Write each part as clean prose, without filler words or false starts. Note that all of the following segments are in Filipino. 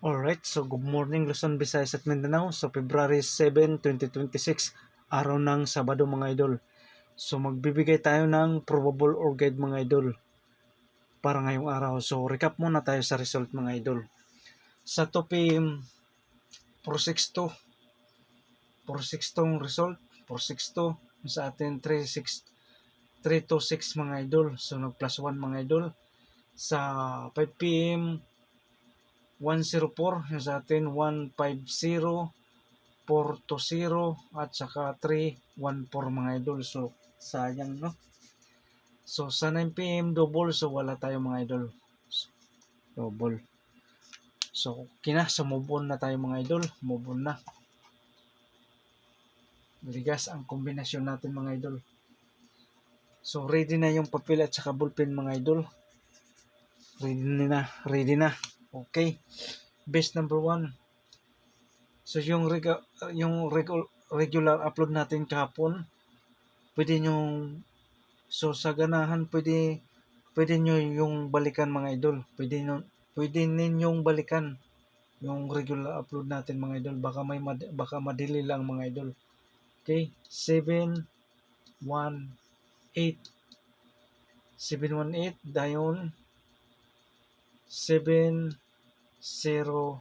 Alright, so good morning Luzon, Visayas at Mindanao. So February 7, 2026, araw ng Sabado mga idol. So magbibigay tayo ng probable or guide mga idol para ngayong araw. So recap muna tayo sa result mga idol. Sa 2 p.m. 462, 462 tong result, 462 sa atin 326 mga idol. So nag plus 1 mga idol. Sa 5 p.m. 104 sa atin 150 420 at saka 314 mga idol. So sayang no. So sa 9 PM double, so wala tayo mga idol. So, double. So move on na tayo mga idol. Move on na. Ligas ang kombinasyon natin mga idol. So ready na yung papel at saka ballpen mga idol. Ready na. Okay. Base number 1. So yung regular upload natin kahapon, pwede nyong sa ganahan pwede nyo yung balikan mga idol. Pwede ninyong balikan yung regular upload natin mga idol. Baka madili lang mga idol. Okay, 718 dayon 7 0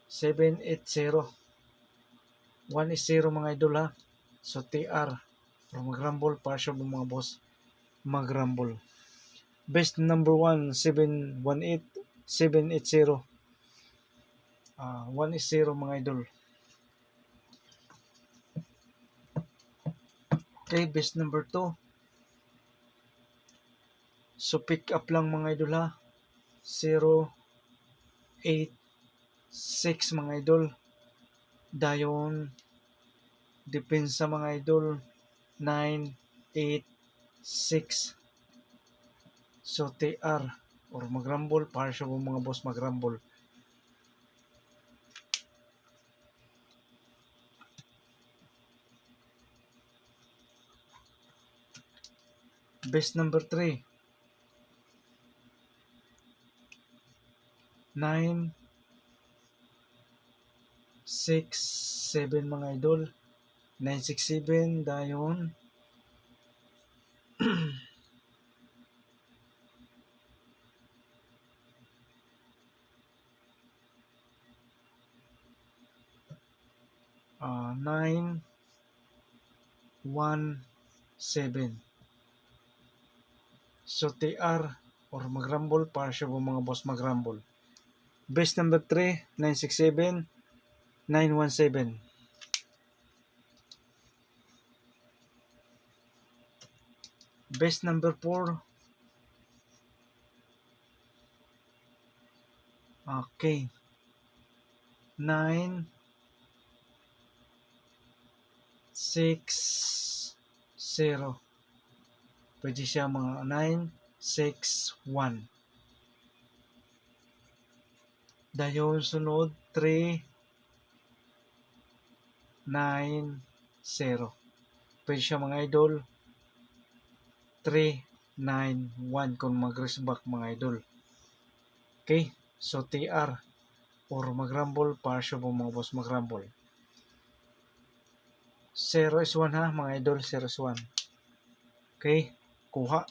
780 1 is 0 mga idol ha. So TR or magrumble partial mga boss, magrumble. Best number 1 718 780 1 is 0 mga idol. Okay, best number 2. So pick up lang mga idol ha. 0 8 6 mga idol. Dayon depensa mga idol 9 8 6. So TR or magrumble partial mga boss, magrumble. Best number 3. 9 6 7 mga idol. 967 dayon 9 1 7. So TR or magrumble partial mga boss, magrumble. Best number 3 967 917. Best number 4. Okay. 9 6 0. Pwede siya mga 9 6 1. Dayon sunod 3 9 0. Pwede siya mga idol 3 9 1 kung mag-race back mga idol. Okay, so TR or magrumble partial po mga boss, magrumble. 0 is 1 ha mga idol, 0 is 1. Okay, kuha.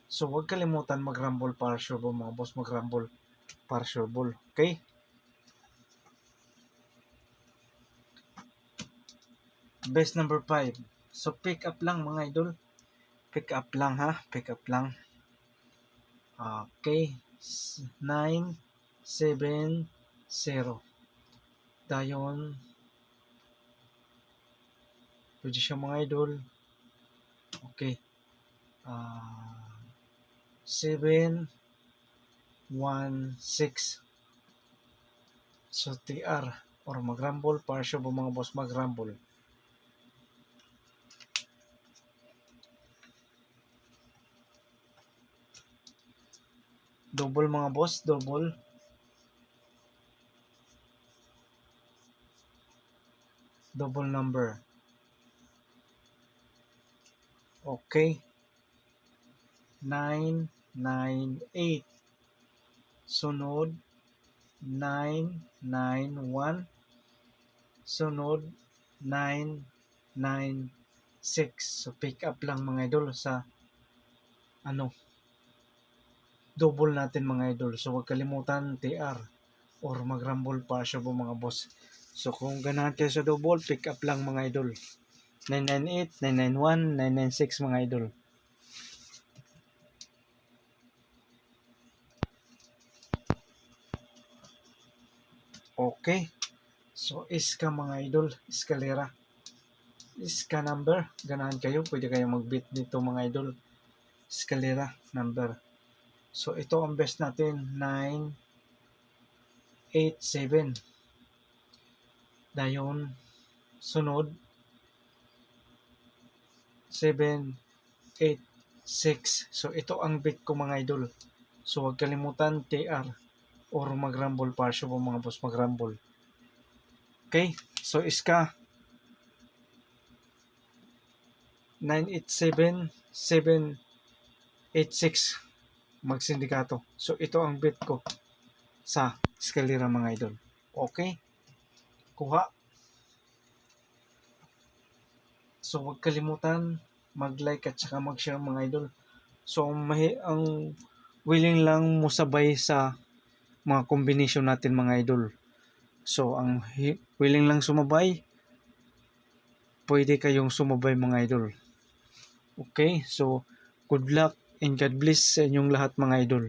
So huwag kalimutan magrumble partial po mga boss, magrumble partial ball. Okay, best number 5. So pick up lang mga idol, pick up lang ha, pick up lang. Okay, 9 7 0. Dayon pwede siya mga idol. Okay, 7 1 6. So TR or magrumble partial po mga boss, magrumble. Double mga boss, double. Double number. Okay. 9 998. Sunod 991. Sunod 996. So pick up lang mga idol sa double natin mga idol. So huwag kalimutan TR or mag-rumble pa siya po mga boss. So kung ganahan kayo sa double, pick up lang mga idol. 998, 991, 996 mga idol. Okay. So iska mga idol, eskalera. Iska number, ganahan kayo, pwede kayo mag-beat dito mga idol. Eskalera number. So ito ang best natin, 987. Dayon sunod 786. So ito ang beat ko mga idol. So huwag kalimutan TR or mag-rumble pa siya po mga boss, mag-rumble. Okay, so iska 987 786 magsindikato. So ito ang beat ko sa eskalera mga idol. Okay, kuha. So huwag kalimutan mag-like at saka mag-share mga idol. So ang willing lang mo sabay sa mga combination natin mga idol. So ang willing lang sumabay, pwede kayong sumabay mga idol. Okay, so good luck and God bless sa inyong lahat mga idol.